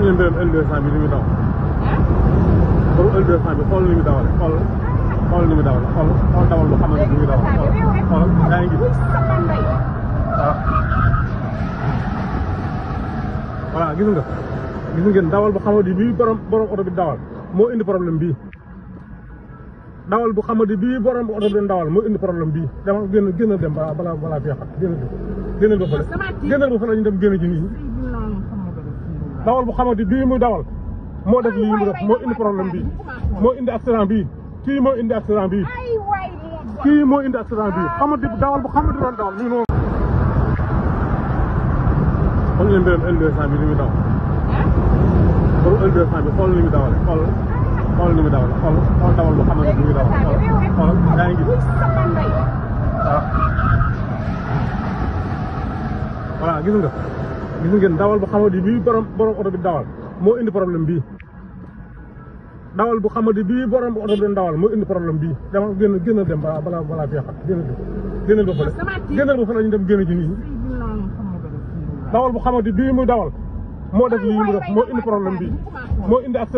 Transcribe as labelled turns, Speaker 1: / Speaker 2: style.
Speaker 1: ngeen mbiram L200 bi li muy daw. pour L200 bi xool li muy dawale xool li muy dawale xool dawal bu xamante ni muy dawal xool yaa ngi gis waaw. voilà gis ngeen dawal bu xamante bii borom oto bi dawal moo indi problème bii. dawal bu xamante bii borom oto bi doon dawal moo indi problème bii dama génn dem balaa feexat génnal ba fële ñu dem génn ci nii. dawal bu xamante bii muy dawal moo def lii mu def moo indi problème bii moo indi accident bii kii moo indi accident bii xamante dawal bu xamante doon dawal nii noonu. xool ngeen mbiram L200 bi li muy daw. pour L200 bi xool li muy dawale xool li muy dawale xool dawal bu xamante ni muy dawal xool yaa ngi gis waaw. voilà gis ngeen dawal bu xamante bii borom oto bi dawal moo indi problème bii. dawal bu xamante bii borom oto bi doon dawal moo indi problème bii dama génn dem balaa feexat génnal ba fële ñu dem génn ci nii. dawal bu xamante bii muy dawal moo def lii mu def moo indi problème bii moo indi accident